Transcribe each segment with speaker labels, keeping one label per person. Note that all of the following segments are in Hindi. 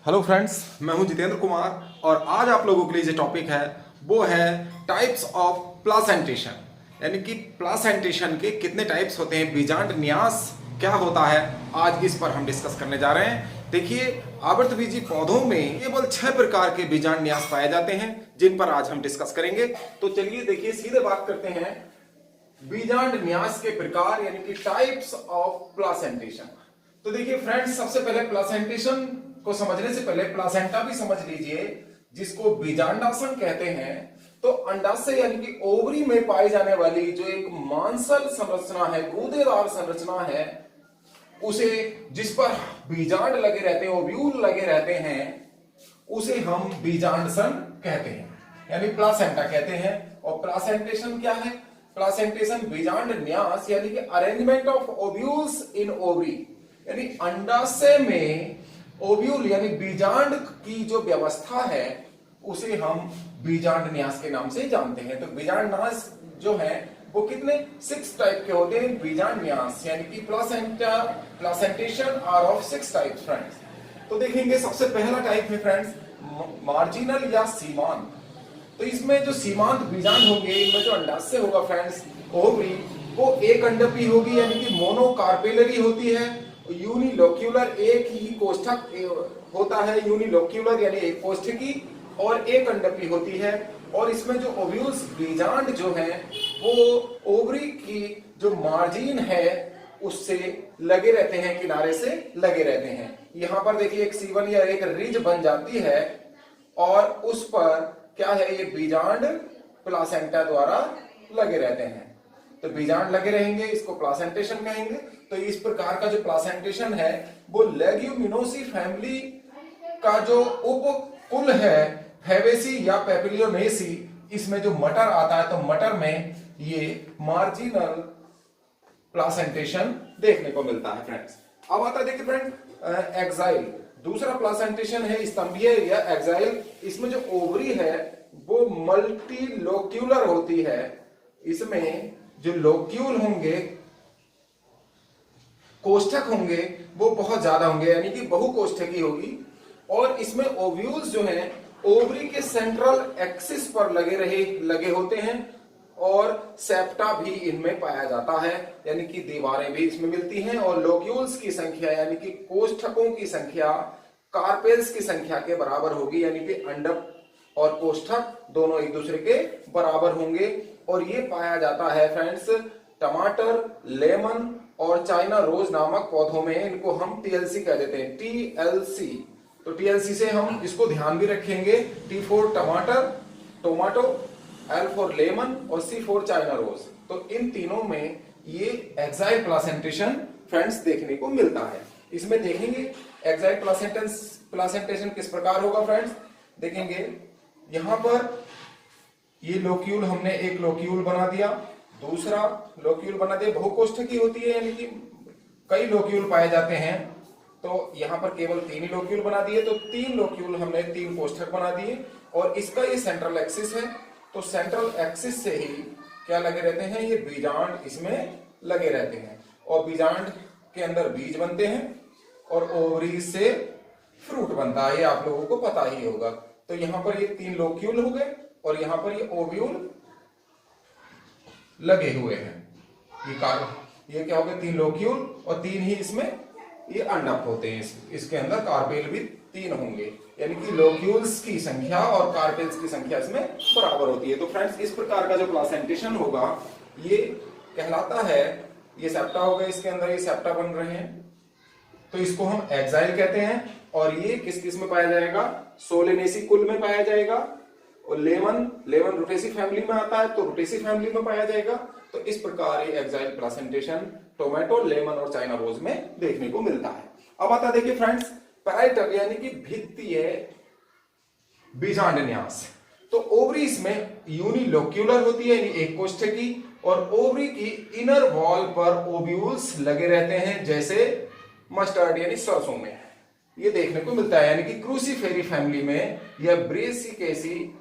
Speaker 1: हेलो फ्रेंड्स, मैं हूं जितेंद्र कुमार और आज आप लोगों के लिए जो टॉपिक है वो है टाइप्स ऑफ प्लासेंटेशन। यानी कि प्लासेंटेशन के कितने टाइप्स होते हैं, बीजांड न्यास क्या होता है, आज इस पर हम डिस्कस करने जा रहे हैं। देखिए, आवृतबीजी पौधों में केवल 6 प्रकार के बीजांड न्यास पाए जाते हैं जिन पर आज हम डिस्कस करेंगे। तो चलिए देखिए, सीधे बात करते हैं बीजांड न्यास के प्रकार यानी कि टाइप्स ऑफ प्लासेंटेशन। तो देखिए फ्रेंड्स, सबसे पहले प्लासेंटेशन को समझने से पहले प्लासेंटा भी समझ लीजिए, जिसको बीजांडासन कहते हैं। तो अंडाशय यानी कि ओवरी में पाई जाने वाली जो एक मांसल संरचना है, गूदेदार संरचना है, उसे जिस पर बीजांड लगे रहते हैं, ओव्यूल लगे रहते हैं, उसे हम बीजांडसन कहते हैं यानी प्लासेंटा कहते हैं। और प्लासेंटेशन क्या है? प्लासेंटेशन बीजांड न्यास यानी कि arrangement of ovules in ovary, यानी अंडाशय में ओव्यूल यानी बीजांड की जो व्यवस्था है उसे हम बीजांड न्यास के नाम से जानते हैं। तो बीजांड न्यास जो है वो कितने 6 टाइप के होते हैं बीजांड न्यास, यानी कि placentation are of 6 types friends. तो देखेंगे, सबसे पहला टाइप है फ्रेंड्स मार्जिनल या सीमांत। तो इसमें जो सीमांत बीजांड होंगे, इनमें जो अंडाशय होगा फ्रेंड्स, ओवरी, वो एक अंडपी होगी यानी कि मोनोकार्पेलरी होती है। यूनिलोक्यूलर, एक ही कोष्ठक होता है, यूनिलोक्यूलर यानी एक कोष्ठकी, और एक अंडपी होती है। और इसमें जो ओव्यूल्स बीजांड जो है वो ओवरी की जो मार्जिन है उससे लगे रहते हैं, किनारे से लगे रहते हैं। यहां पर देखिए एक सीवन या एक रिज बन जाती है और उस पर क्या है, ये बीजांड प्लासेंटा द्वारा लगे रहते हैं। तो बीजांड लगे रहेंगे, इसको प्लासेंटेशन कहेंगे। तो इस प्रकार का जो प्लासेंटेशन है वो लेग्यूमिनोसी फैमिली का जो उपकुल है, फैबेसी या पेपिलियोनेसी, इसमें जो मटर आता है, तो मटर में ये मार्जिनल प्लासेंटेशन देखने को मिलता है फ्रेंड्स। अब आता है देखिए फ्रेंड एक्साइल, दूसरा प्लासेंटेशन है स्तंभीय या एक्साइल। इसमें जो ओवरी है वो मल्टीलोक्यूलर होती है। इसमें जो लोक्यूल होंगे, कोष्ठक होंगे, वो बहुत ज्यादा होंगे यानी कि बहुकोष्ठकी होगी। और इसमें ओव्यूल्स जो हैं ओवरी के सेंट्रल एक्सिस पर लगे होते हैं और सेप्टा भी इनमें पाया जाता है, यानी कि दीवारें भी इसमें मिलती हैं। और लोक्यूल्स की संख्या यानी कि कोष्ठकों की संख्या कार्पेल्स की संख्या के बराबर होगी, यानी कि अंडक और कोष्ठक दोनों एक दूसरे के बराबर होंगे। और ये पाया जाता है फ्रेंड्स टमाटर, लेमन और चाइना रोज नामक पौधों में। इनको हम टीएलसी कह देते हैं, टीएलसी। तो टीएलसी से हम इसको ध्यान भी रखेंगे, टी फॉर टमाटर, टोमेटो, एल फॉर लेमन और सी फॉर चाइना रोज। तो इन तीनों में ये एक्साइल प्लासेंटेशन फ्रेंड्स देखने को मिलता है। इसमें देखेंगे एक्साइल प्लासेंटेशन किस प्रकार होगा फ्रेंड्स। देखेंगे यहां पर ये लोक्यूल, हमने एक लोक्यूल बना दिया, दूसरा लोक्यूल बना दिया, बहुकोष्ठकी होती है यानी कि कई लोक्यूल पाए जाते हैं। तो यहां पर केवल 3 ही लोक्यूल बना दिए, तो 3 लोक्यूल हमने 3 कोष्ठक बना दिए। और इसका ये सेंट्रल एक्सिस है, तो सेंट्रल एक्सिस से ही क्या लगे रहते हैं, ये बीजांड इसमें लगे रहते हैं। और बीजांड के अंदर बीज बनते हैं और ओवरी से फ्रूट बनता है, ये आप लोगों को पता ही होगा। तो यहां पर ये 3 लोक्यूल हो गए और यहां पर ये ओव्यूल लगे हुए हैं। ये क्या हो गए, 3 लोक्यूल और 3 ही इसमें ये अंडक होते हैं। इसके अंदर कार्पेल भी 3 होंगे, यानी कि लोक्यूल्स की संख्या और कार्पेल्स की संख्या इसमें बराबर होती है। तो फ्रेंड्स, इस प्रकार का जो प्लासेंटेशन होगा ये कहलाता है, ये सेप्टा हो गए, इसके अंदर ये सेप्टा बन रहे हैं, तो इसको हम एक्साइल कहते हैं। और ये किस किस में पाया जाएगा, सोलेनेसी कुल में पाया जाएगा। और लेमन रुटेसी फैमिली में आता है, तो रुटेसी फैमिली में पाया जाएगा। तो इस प्रकार ये एक्साइल प्लासेंटेशन टोमेटो, लेमन और चाइना रोज में देखने को मिलता है। अब आता देखिए फ्रेंड्स पैराइटल यानी कि भित्तीय बीजांड न्यास। तो ओवरी इसमें यूनिलोक्यूलर होती है, यानी एक कोष्ठकी, और ओवरी की इनर वॉल पर ओव्यूल्स लगे रहते हैं, जैसे मस्टर्ड यानी सरसों में ये देखने को मिलता है। यानी कि क्रूसीफेरी फैमिली में या ब्रेसिकेसी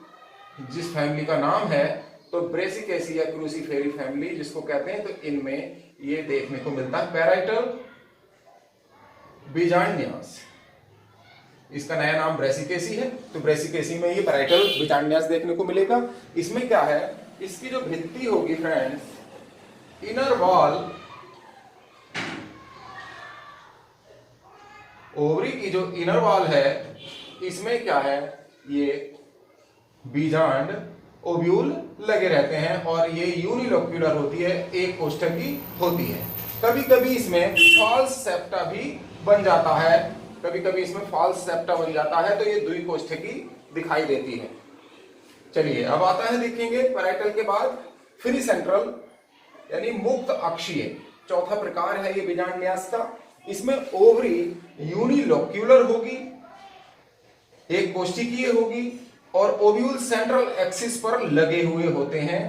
Speaker 1: जिस फैमिली का नाम है, तो ब्रेसिकेसी या क्रूसीफेरी फैमिली जिसको कहते हैं, तो इनमें ये देखने को मिलता है पैराइटल बीजांड न्यास। इसका नया नाम ब्रेसिकेसी है। तो ब्रेसिकेसी में ये पैराइटल बीजांड देखने को मिलेगा। इसमें क्या है, इसकी जो भित्ति होगी फ्रेंड्स, इनर वॉल, ओवरी की जो इनर वॉल है, इसमें क्या है, ये बीजांड ओव्यूल लगे रहते हैं और ये यूनिलोक्यूलर होती है, एक कोष्ठकी होती है। कभी कभी इसमें फॉल्स सेप्टा भी बन जाता है, कभी कभी इसमें फॉल्स सेप्टा बन जाता है, तो ये द्विकोष्ठकी दिखाई देती है। चलिए अब आता है, देखेंगे पैराइटल के बाद फ्री सेंट्रल यानी मुक्त अक्षीय, चौथा प्रकार है ये बीजांड न्यास का। इसमें ओवरी यूनिलोक्यूलर होगी, एक कोष्ठकीय होगी और ओव्यूल सेंट्रल एक्सिस पर लगे हुए होते हैं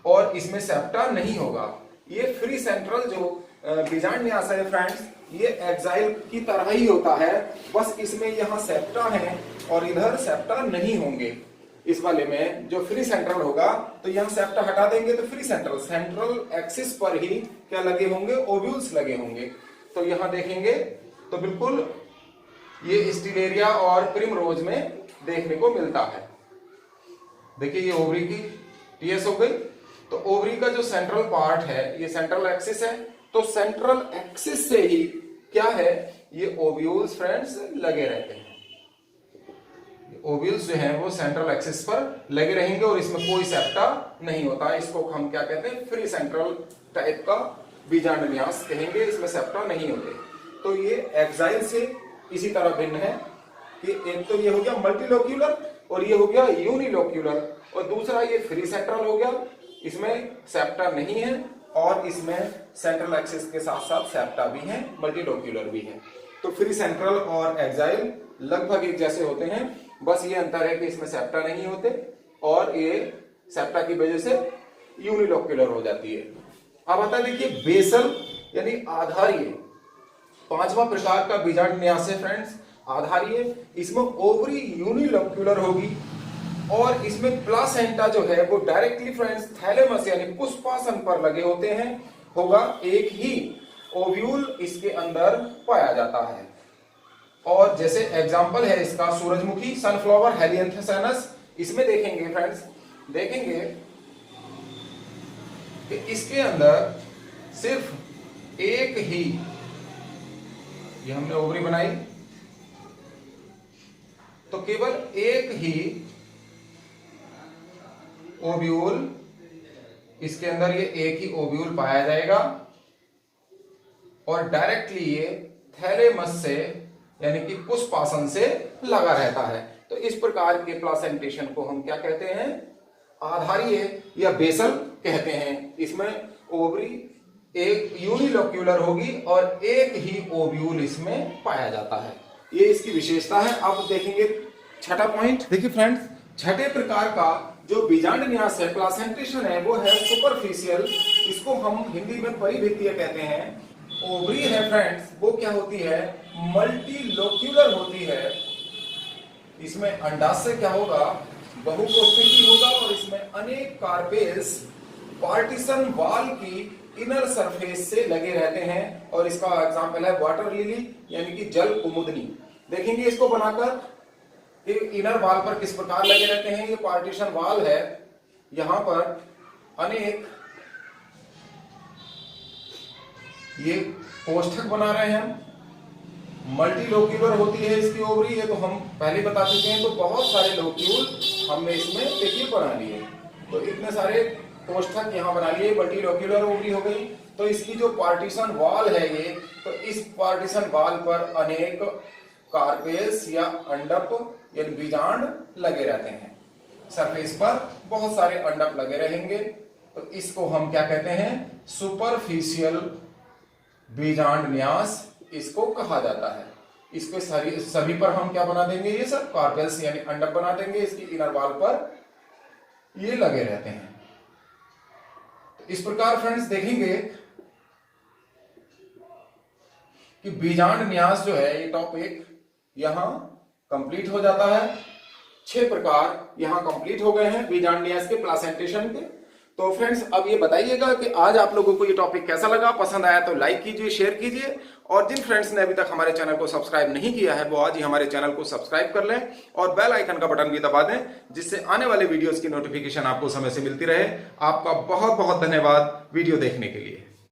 Speaker 1: और इसमें सेप्टा नहीं होगा। ये फ्री सेंट्रल जो बीजांड न्यास है फ्रेंड्स, ये एक्साइल की तरह ही होता है, बस इसमें यहाँ सेप्टा है और इधर सेप्टा नहीं होंगे। इस वाले में जो फ्री सेंट्रल होगा तो यहाँ सेप्टा हटा देंगे तो फ्री सेंट्रल, सेंट्रल एक्सिस पर ही क्या लगे होंगे, ओव्यूल्स लगे होंगे। तो यहाँ देखेंगे तो बिल्कुल ये स्टीलेरिया और प्रिमरोज में देखने को मिलता है। देखिए ये ओवरी की टीएस हो गई। तो ओवरी का जो सेंट्रल पार्ट है, ये सेंट्रल एक्सिस है, तो सेंट्रल एक्सिस से ही क्या है, ये ओव्यूल्स फ्रेंड्स लगे रहते हैं। ओव्यूल्स जो हैं वो सेंट्रल एक्सिस पर लगे रहेंगे और इसमें कोई सेप्टा नहीं होता है। इसको हम क्या कहते हैं, फ्री सेंट्रल टाइप का बीजांड न्यास कहेंगे, इसमें सेप्टा नहीं होते। तो ये एक्साइल से इसी तरह भिन्न है कि एक तो ये हो गया मल्टीलोक्यूलर और ये हो गया यूनिलोक्यूलर, और दूसरा ये फ्री सेंट्रल हो गया, इसमें सेप्टा नहीं है और इसमें सेंट्रल एक्सिस के साथ साथ सेप्टा भी है, मल्टीलोक्यूलर भी है। तो फ्री सेंट्रल और एक्साइल लगभग एक जैसे होते हैं, बस ये अंतर है कि इसमें सेप्टा नहीं होते और ये सेप्टा की वजह से यूनिलोक्यूलर हो जाती है। अब आता है देखिए बेसल यानी आधारीय, पांचवा प्रकार का बीजांड न्यास है फ्रेंड्स, आधारीय। इसमें ओवरी यूनिलोक्यूलर होगी और इसमें प्लासेंटा जो है वो डायरेक्टली फ्रेंड्स थैलेमस यानी पुष्पासन पर लगे होते हैं, होगा, एक ही ओव्यूल इसके अंदर पाया जाता है। और जैसे एग्जांपल है इसका सूरजमुखी, सनफ्लावर, हेलियंथेसिनस। इसमें देखेंगे फ्रेंड्स, देखेंगे कि इसके अंदर सिर्फ एक ही, ये हमने ओवरी बनाई तो केवल एक ही ओव्यूल, इसके अंदर ये एक ही ओव्यूल पाया जाएगा और डायरेक्टली ये थैलेमस से यानी कि पुष्पासन से लगा रहता है। तो इस प्रकार के प्लासेंटेशन को हम क्या कहते हैं, आधारीय या बेसल कहते हैं। इसमें ओवरी एक यूनिलोक्यूलर होगी और एक ही ओव्यूल इसमें पाया जाता है, ये इसकी विशेषता है। अब देखेंगे छठा पॉइंट। देखिए फ्रेंड्स, छठे प्रकार का जो बीजांड न्यास है, प्लासेंटेशन है, वो है सुपरफिशियल, इसको हम हिंदी में परिभित्तीय कहते हैं। ओवरी है फ्रेंड्स, वो क्या होती है, मल्टीलोक्यूलर होती है। इसमें अंडाशय क्या होगा, बहुकोष्ठकी होगा और इसमें अनेक कार्पेल्स पार्टीशन वॉल की इनर सरफेस से लगे रहते हैं और इसका एग्जांपल है वाटर लिली यानी कि जल कुमुदनी। देखेंगे इसको बनाकर, इनर वॉल पर किस प्रकार लगे रहते हैं। ये पार्टीशन वॉल है, यहां पर अनेक ये कोष्ठक बना रहे हैं, मल्टीलोक्यूलर होती है इसकी ओवरी, ये तो हम पहले बता चुके हैं। तो बहुत सारे लोक्यूल हमने इसमें देखिए बना लिए, तो इतने सारे कोष्ठक यहाँ बना लिए, मल्टीलोक्यूलर ओवरी हो गई। तो इसकी जो पार्टीशन वॉल है ये, तो इस पार्टीशन वॉल पर अनेक कार्पेल्स या अंडप यानी बीजांड लगे रहते हैं, सरफेस पर बहुत सारे अंडप लगे रहेंगे। तो इसको हम क्या कहते हैं, सुपरफिशियल बीजांड न्यास इसको कहा जाता है। इसको सभी पर हम क्या बना देंगे, ये सब कार्पेल्स यानी अंडप बना देंगे, इसकी इनर वॉल पर ये लगे रहते हैं। तो इस प्रकार फ्रेंड्स देखेंगे कि बीजांड न्यास जो है, ये टॉपिक यहां कंप्लीट हो जाता है। 6 प्रकार यहां कंप्लीट हो गए हैं बीजांड न्यास के, प्लासेंटेशन के। तो फ्रेंड्स अब ये बताइएगा कि आज आप लोगों को ये टॉपिक कैसा लगा, पसंद आया तो लाइक कीजिए, शेयर कीजिए, और जिन फ्रेंड्स ने अभी तक हमारे चैनल को सब्सक्राइब नहीं किया है वो आज ही हमारे चैनल को सब्सक्राइब कर लें और बेल आइकन का बटन भी दबा दें, जिससे आने वाले वीडियोस की नोटिफिकेशन आपको समय से मिलती रहे। आपका बहुत बहुत धन्यवाद वीडियो देखने के लिए।